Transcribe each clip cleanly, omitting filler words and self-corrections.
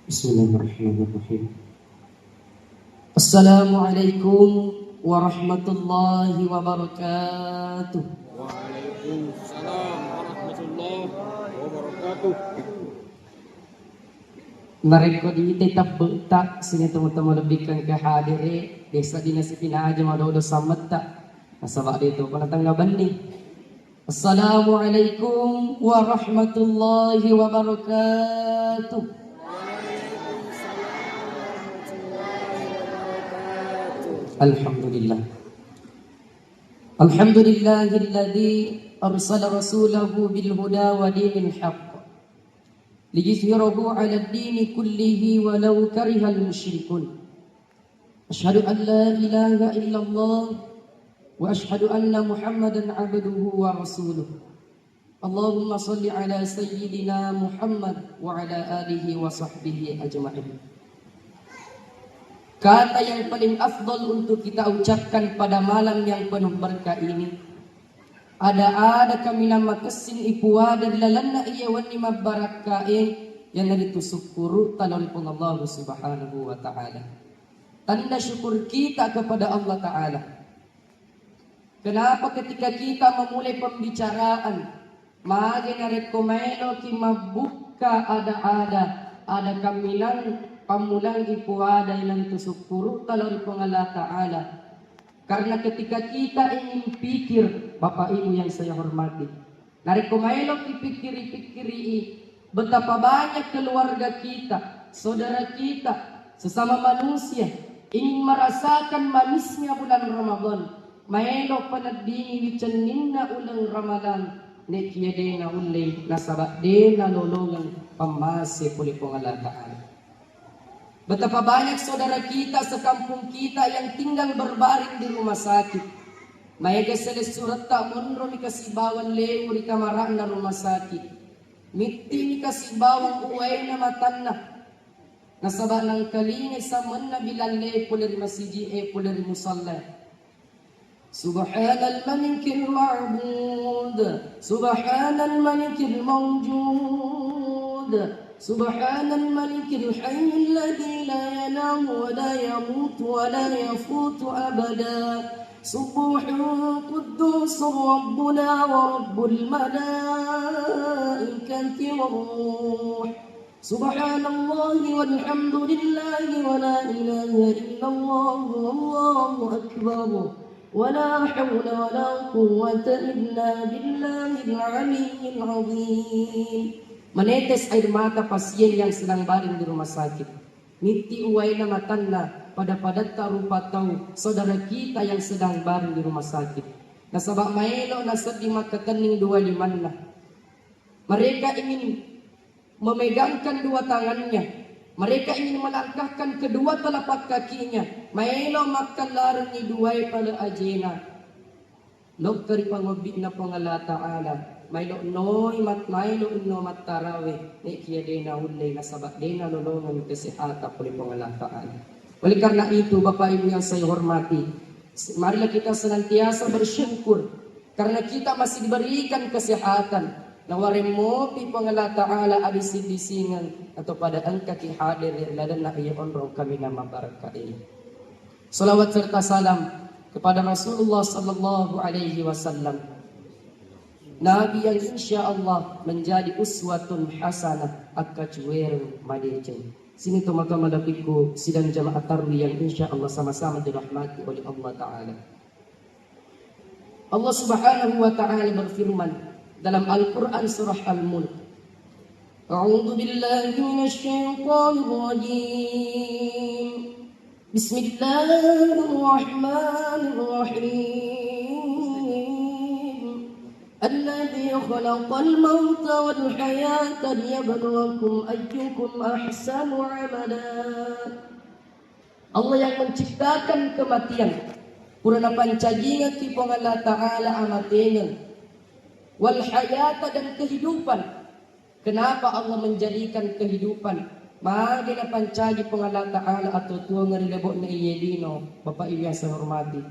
Bismillahirrahmanirrahim. Assalamualaikum warahmatullahi wabarakatuh. Waalaikumsalam warahmatullahi wabarakatuh. Nareko di tetap bentak sini teman-teman lebihkan ke hadiri desa dinasipina aja madodo samet tak nasabak itu penatang ngabani. Assalamualaikum warahmatullahi wabarakatuh. Alhamdulillah. Alhamdulillahilladzi arsala rasulahu bil huda wa dinil haqq liyuzhirahu 'ala ad-dini kullihi walau karihal musyrikun. Asyhadu an la ilaha illallah wa asyhadu anna Muhammadan 'abduhu wa rasuluh. Allahumma shalli 'ala sayyidina Muhammad wa 'ala alihi wa sahbihi ajma'in. Kata yang paling afdal untuk kita ucapkan pada malam yang penuh berkah ini, ada kami nama kesin ipuwa dari lalanna iya wani mabarakain yang ditusukuru talolipun Allah subhanahu wa ta'ala. Tanda syukur kita kepada Allah ta'ala. Kenapa ketika kita memulai pembicaraan magi narekomelo ki mabuka ada kamilang pamulang ipuada ilang tusukuru taloripun Allah ta'ala. Karena ketika kita ingin pikir, Bapak Ibu yang saya hormati, narikomailok dipikiri-pikiri betapa banyak keluarga kita, saudara kita, sesama manusia ingin merasakan manisnya bulan Ramadan. Maelok panadini wicaninna ulang Ramadan, nekiadena ulay nasabak dena lolongan pamase pulipong Allah ta'ala. Betapa banyak saudara kita sekampung kita yang tinggal berbaring di rumah sakit. Maya seles surat tak munro ni kasibawan lewu di kamaraan na rumah sakit. Miti ni kasibawan uway na matanna. Nasaba ng kalinga sa man na bilan lewu pulir masiji pulir musalla. Subhanal malikil ma'bud, subhanal malikil mawjud. سبحان الملك الحي الذي لا ينام ولا يموت ولا يفوت أبدا سبوح قدوس ربنا ورب الملائكة والروح سبحان الله والحمد لله ولا إله إلا الله والله أكبر ولا حول ولا قوة إلا بالله العلي العظيم. Menetes air mata pasien yang sedang baring di rumah sakit. Miti uway na matanna pada rupa tahu saudara kita yang sedang baring di rumah sakit. Nasabak maelo nasad di makakening dua limanna. Mereka ingin memegangkan dua tangannya. Mereka ingin melangkahkan kedua telapak kakinya. Maelo makan larang ni duway pala ajena. Log kari pangobit na pangala ta'ala. Mailo noy mat tarawe ni kia dena ulay nasabak dena lolongan kesehatan pulipong Allah ta'ala. Oleh karena itu Bapak Ibu yang saya hormati, marilah kita senantiasa bersyukur karena kita masih diberikan kesehatan. Nawarimo pi pangala ta'ala adisidisingan atau pada angka ki hadir ladan na iya onro kami nama barakah ini. Salawat serta salam kepada Rasulullah sallallahu alaihi wasallam. Nabi yang insya Allah menjadi uswatun hasanah akacuer madeceng. Sini tu maka madapiku sidang jamaah tarwi yang insya Allah sama-sama dirahmati oleh Allah Ta'ala. Allah Subhanahu wa Ta'ala berfirman dalam Al-Quran surah Al-Mulk. A'udhu billahi minasyaitanir rajim. Bismillahirrahmanirrahim. الذي خلق الموت والحياة ليبلوكم أيكم أحسن عملا. Allah yang menciptakan kematian purana pancajinga ki Allah Ta'ala amatengan wal hayata dan kehidupan. Kenapa Allah menjadikan kehidupan? Magina pancaji Allah Ta'ala atau tuwa ngarilabok na iyelino Bapak Ibu yang saya hormati.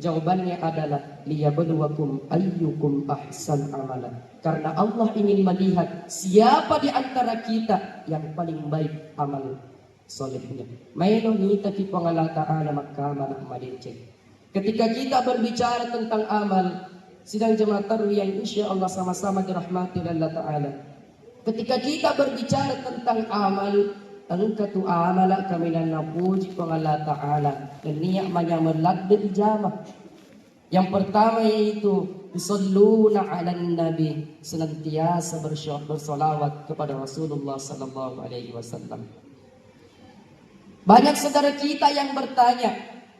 Jawabannya adalah liyabluwakum ayyukum ahsan amala. Karena Allah ingin melihat siapa di antara kita yang paling baik amal solehnya. Mayroon nita ki Allah Ta'ala magkamala malicin. Ketika kita berbicara tentang amal, sidang jemaah tarawih yang insya Allah sama-sama dirahmati Allah Ta'ala. Ketika kita berbicara tentang amal, angkatu amala kami na napuji pang Allah Ta'ala dan niya manyamalagdil jamah. Yang pertama yaitu yusalluna 'alan nabi, senantiasa bersolawat kepada Rasulullah sallallahu alaihi wasallam. Banyak saudara kita yang bertanya,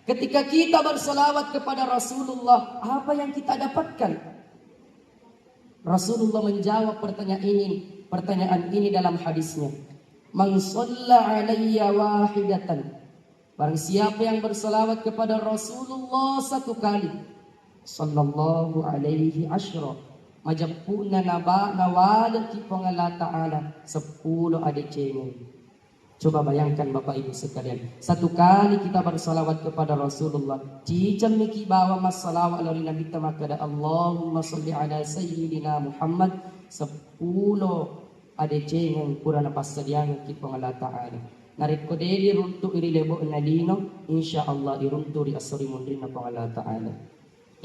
ketika kita bersolawat kepada Rasulullah, apa yang kita dapatkan? Rasulullah menjawab pertanyaan ini dalam hadisnya. Man shalla 'alayya wahidatan. Barang siapa yang bersolawat kepada Rasulullah satu kali, sallallahu alaihi asyra, majapuna nawala ki Allah Ta'ala 10 adeceng. Coba bayangkan Bapak Ibu sekalian, satu kali kita bersalawat kepada Rasulullah, cicam miki bawa mas salawat lalu Nabi tamakada Allahumma salli ala sayyidina Muhammad 10 adeceng kurang pasadian ki Allah Ta'ala. Narit ko deli runtu iri lebo nalino, insyaallah iruntu ri asri mundrin na Allah Ta'ala.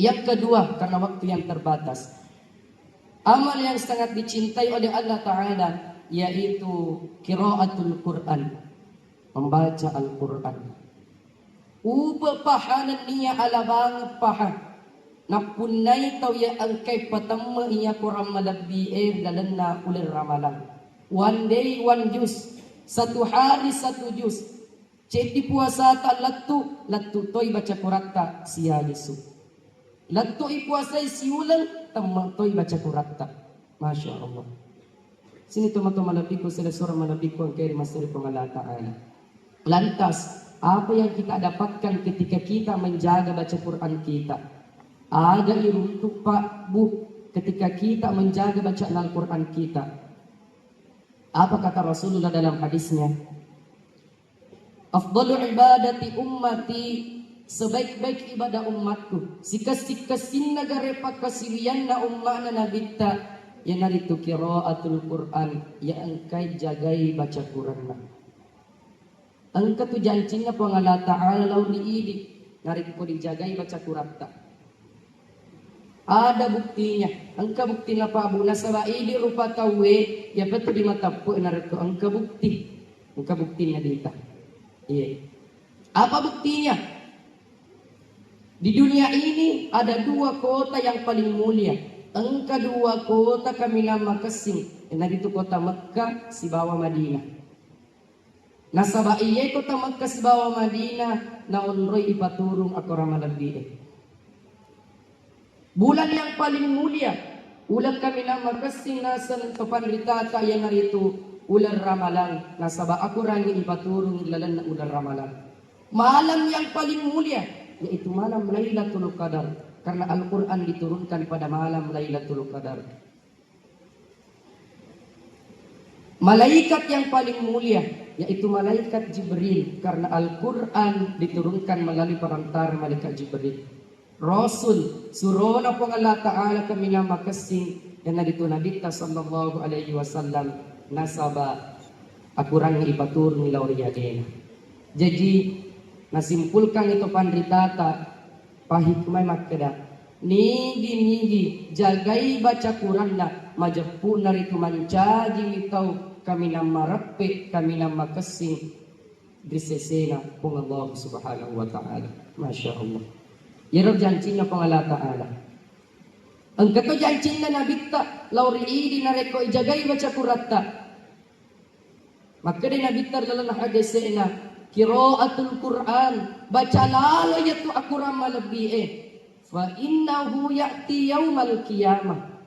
Yang kedua, karena waktu yang terbatas, amal yang sangat dicintai oleh Allah Ta'ala yaitu qiraatul Quran, membaca Al-Quran. Uba pahanan niya alabang pahan napunay taw ya angkay patamma iya Quran malabbi dalan na ulir ramalan. One day one juz, satu hari satu juz. Cedi puasa ta latu toy baca Qur'an siya Yesus. Lanto ipuasay siulan tamatoy baca Qur'an. Masya Allah. Sini tomato malapiko sila surah malapiko ang kay masuri Allah Ta'ala. Lantas, apa yang kita dapatkan ketika kita menjaga baca Quran kita? Ada iruntuk Pak Bu ketika kita menjaga bacaan Al-Quran kita. Apa kata Rasulullah dalam hadisnya? Afdalu ibadati ummati, sebaik-baik ibadah umatku, sikas-sikasin nagarepa kasilian na ummana nabita, yang naritu qiraatul Quran, ya angkay jagai baca Quran na. Angka tu janjinya Allah Ta'ala law diidi, naritu ko dijagai baca Quran ta. Ada buktinya, angka bukti na pa abu nasaba idi rupa tawe, ya betul di mata po naritu angka bukti na dita. Iya. Apa buktinya? Di dunia ini ada 2 kota yang paling mulia. Engka 2 kota kami nama kesing. Yang itu kota Mekah si bawah Madinah. Nasaba iya kota Mekah si bawah Madinah. Naon roy ipaturung ako ramalabie. Bulan yang paling mulia. Ulang kami nama kesing nasan papanritata yang itu ulan Ramalan. Nasaba ako rangi ipaturung ilalan na ulan Ramalan. Malam yang paling mulia, yaitu malam Lailatul Qadar, karena Al-Quran diturunkan pada malam Lailatul Qadar. Malaikat yang paling mulia yaitu malaikat Jibril, karena Al-Quran diturunkan melalui perantara malaikat Jibril. Rasul surona pong Allah Ta'ala kami nama kasing yang naditu nabita sallallahu alaihi wasallam nasaba akuran ipatur ni lauriyadena. Jadi nasimpulkan itu pandritata pahikmay makada nigi jagai baca Quran na majapun naritu mancaji mitau kami nama rappe kami nama kasing disesena pong Allah subhanahu wa ta'ala. Masya Allah. Yerab janjinya pong Allah ta'ala. Ang kato janjinya nabita lauri idi nareko ijagai baca Quran ta. Maka din nabita lalang hadisena qiraatul Quran, baca lalo yaitu akuran malabie. Fa innahu ya'ti yaumal qiyamah.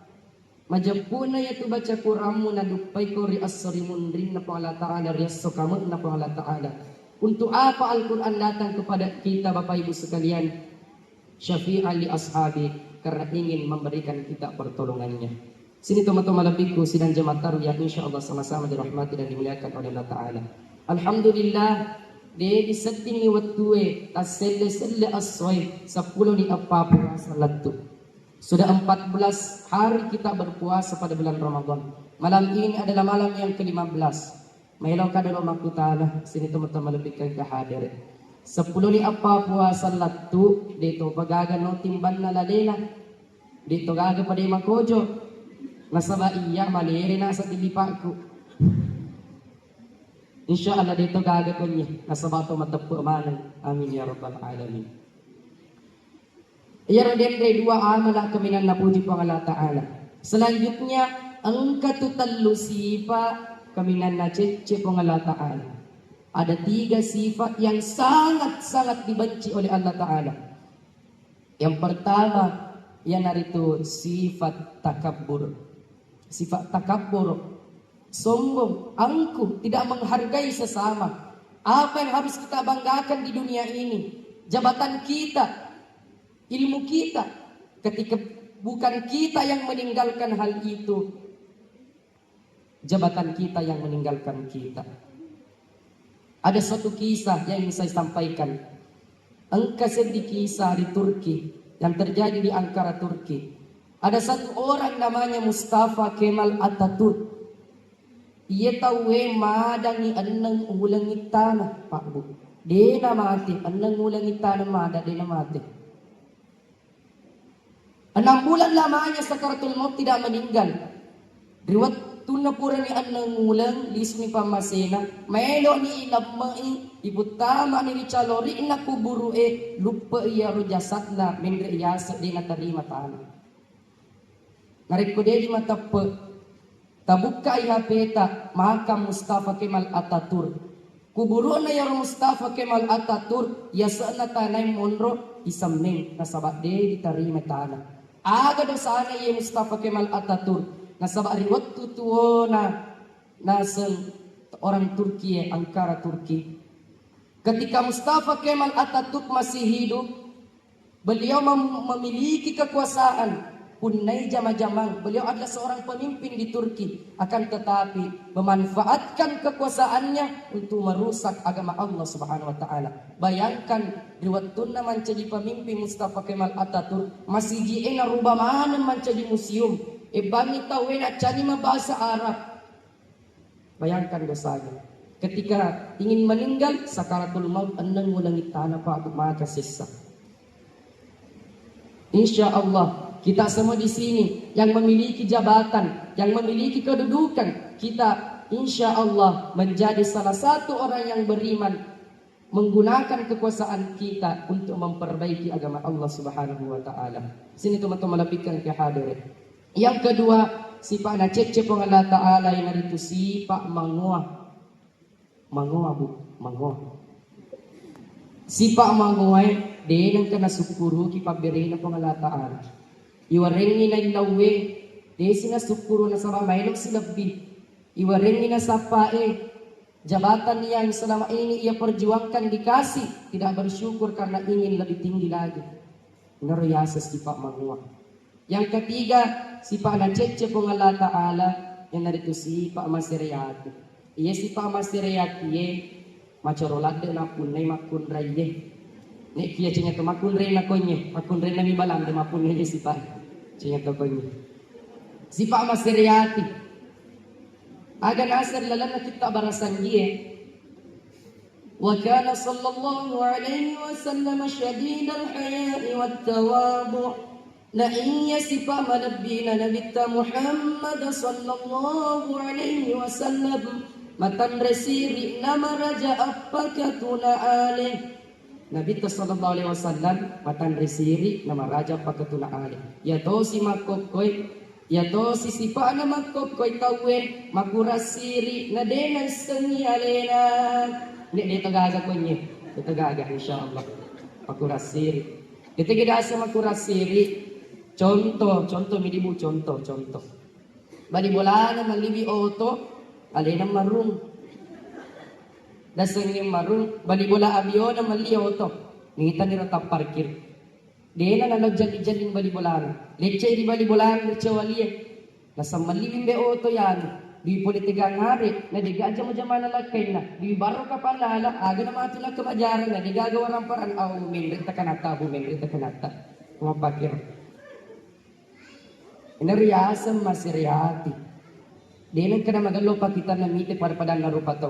Majapuna yaitu baca Quran mo nadupay ko ri asrimun rin na Allah Ta'ala riaso kamu na Allah Ta'ala. Untuk apa Al-Quran datang kepada kita Bapak Ibu sekalian? Syafi'an li ashabi, karena ingin memberikan kita pertolongannya. Sini teman-teman lebihku sidang jemaah tarawih yang insyaallah sama-sama dirahmati dan dimuliakan oleh Allah Ta'ala. Alhamdulillah, de disetting ni watue tas selle asoi 10 ni apa puasa latu. Sudah 14 hari kita berpuasa pada bulan Ramadan. Malam ini adalah malam yang ke-15. Mailong ka dulu makutana sini teman-teman lebihkan ke hadir. 10 ni apa puasa latu dito pagaga no timban na lalena. Dito gaga pa di makojo. Nasaba iya maliri na sa tilipaku. Insyaallah dito gaga ko niya. Nasaba to matapu amanan. Amin ya rabbal alamin. Iya dendre dua amala kami nang napuji po Allah Ta'ala. Selanjutnya ang katutallo sifa kami nang nacece po Allah Ta'ala. Ada 3 sifat yang sangat-sangat dibenci oleh Allah Ta'ala. Yang pertama, yan narito sifat takabbur. Sifat takabbur, sombong, angkuh, tidak menghargai sesama. Apa yang harus kita banggakan di dunia ini? Jabatan kita, ilmu kita. Ketika bukan kita yang meninggalkan hal itu, jabatan kita yang meninggalkan kita. Ada suatu kisah yang ingin saya sampaikan. Sedih kisah di Turki yang terjadi di Ankara, Turki. Ada satu orang namanya Mustafa Kemal Atatürk. Ia tahu madangi anang ulangi tanah, Pak Bu. Dia mati, anang ulangi tanah mada dia mati. 6 bulan lamanya sakaratul maut tidak meninggal. Riwat tuna pura ni anang ulang lismi pamasena. Melo ni ilamai ibu tama ni calori ina kuburu lupa ia rujasat na mendre iasa di na tarima tanah. Nariko di matape tabuka iha peta makam Mustafa Kemal Atatürk. Kuburu na yang Mustafa Kemal Atatürk yasa na tanay monro isamning nasabat di tarima tanah. Aga do sana ye Mustafa Kemal Atatürk nasabat riwat tutuo na naseng orang Turki Ankara Turki. Ketika Mustafa Kemal Atatürk masih hidup, beliau memiliki kekuasaan. Punai jama-jamang, beliau adalah seorang pemimpin di Turki. Akan tetapi memanfaatkan kekuasaannya untuk merusak agama Allah Subhanahu wa taala. Bayangkan riwatuna menjadi pemimpin Mustafa Kemal Atatürk masih diena rubah mana menjadi museum. Bani tawena cari bahasa Arab. Bayangkan dosanya. Ketika ingin meninggal sakaratul maut eneng ulangi tanah Pak maka sisa. Insya Allah kita semua di sini yang memiliki jabatan, yang memiliki kedudukan, kita insya Allah menjadi salah satu orang yang beriman, menggunakan kekuasaan kita untuk memperbaiki agama Allah Subhanahu wa taala. Sini teman-teman lapikkan ke hadirin. Yang kedua, sifat nacece Allah Ta'ala yang itu sifat manguah. Manguah Bu, manguah. Sifat manguah dengan kena syukuru ki pabirina Allah Ta'ala. Iwarengi na ilawe, desi na syukuru na saramay ng silabi. Iwarengi na sapae, jabatan yang selama ini ia perjuangkan dikasih, tidak bersyukur karena ingin lebih tinggi lagi. Nariyasa sifat manguah. Yang ketiga, sifat nacece Allah Ta'ala yang narito sifat masiriyati. Iya sifat masiriyati ye macorolade na punay makunray ye. Nek kia cinya to makunray na konye, makunray na mibalam de mapunay ye sifat. Cinya to konye. Sifat masiriyati. Aga nasar lalan na kita barasan ye. وكان صلى الله عليه وسلم شديد الحياء والتواضع نعي صفة منبينا نبي محمد صلى الله عليه وسلم متن رسيري نما رجع أبكتنا عليه نبي صلى الله عليه وسلم matan resiri nama raja pakatuna ale ya tosi makokoi ya tosi sipa na makokoi tawen makurasiri na dena sengi alena ni tagaga ko ni tagaga insyaallah makurasiri ketika asa makurasiri contoh midibu contoh bali bolana malibi oto alena marung dasang ni marung bali bola abion na mali oto ngita ni rata parkir dena na nagjadi-jadi bali bolana lecce di bali bolana lecce wali nasa malibi be oto yan di politika ngari, na di gaja mo jaman lakay na, di baro ka palala, aga na matulak ka majaran na, di gagawa ng paraan, minrita kanata, buminrita kanata, kumapakir. Inariyasam masiriati. Dinan ka na magalo pa kita na miti para padang narupato.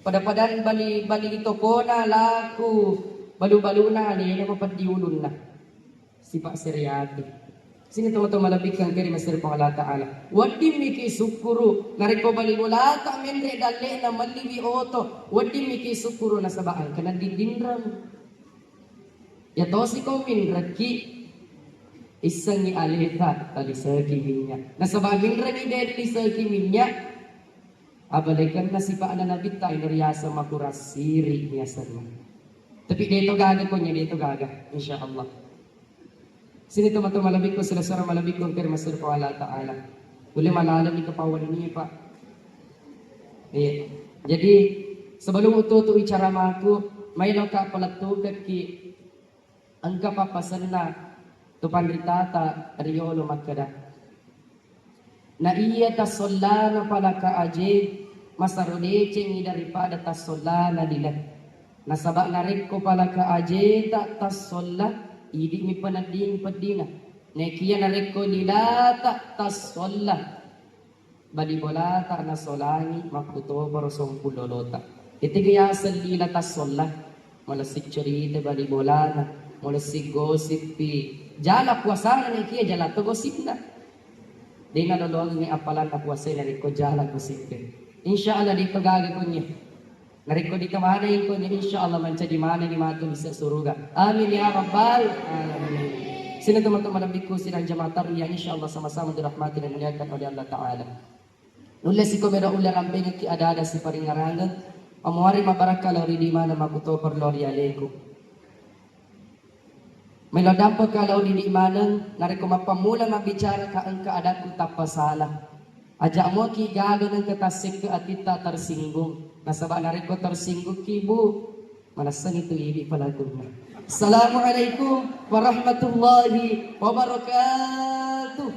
Pada-padan bali ito ko na laku, balu-balu na, diyan mo patiulun na. Sipa siriati. Sino ito malabik kang kiri masir pang Allah Ta'ala. Wadi miki sukuru. Nariko bali wala ta menre dali na maliwi oto. Wadi miki sukuru na sabaan. Kana didindram. Yato si ko minraki. Isang ni alita. Tali sa kiminya. Nasabaan minraki dali sa kiminya. Abalikan na si paana nabita. Inariyasa makurasiri niya sa mga. Tapi dito gaga ko niya. Dito gaga. InsyaAllah. Sini teman malabik ko sila sara malabik ko kay Masir po Allah Ta'ala. Uli malalam ni kapawan niya pa. Jadi sebelum utuh bicara maku, may lang ka palatugat ki ang kapapasan na tu pandritata riyolo magkada. Na iya tasolana pala ka aje masarudeceng daripada tasolana dilat. Nasaba na rin ko pala ka aje ta tasola. Idi mi panading padina. Nekiya na reko dilata tas sola. Balibolata na solani makuto parosong pulolota. Itigaya sa lila tas sola. Mula si chorite balibolana. Mula si gosipi. Jala kuasana nekiya jala to gosip na. Di na lolong ni apalan na kuasay na reko jala gosipi. Insyaallah dito gaga ko niya. Nariko di kamana yung ko niya, insyaAllah manca di mana ni matul sa suruga. Amin ya Rabbal Alamin. Sino teman-teman ko sinang jamaah ya insyaAllah sama-sama dirahmati dan muliakan oleh Allah Ta'ala. Nulis si komero ular ambeng ki ada si paringarangan. Amuari mabaraka lori di mana makuto per lori aleko. May lodampo ka lori di mana nariko mapamula mabicara ka ang kaadaku tapasalah. Ajak mo ki gaga ng katasik ke atita tersinggung. Nasaba na rin ko tersinggung kibu. Manasan ito ibi pala ko na. Assalamualaikum warahmatullahi wabarakatuh.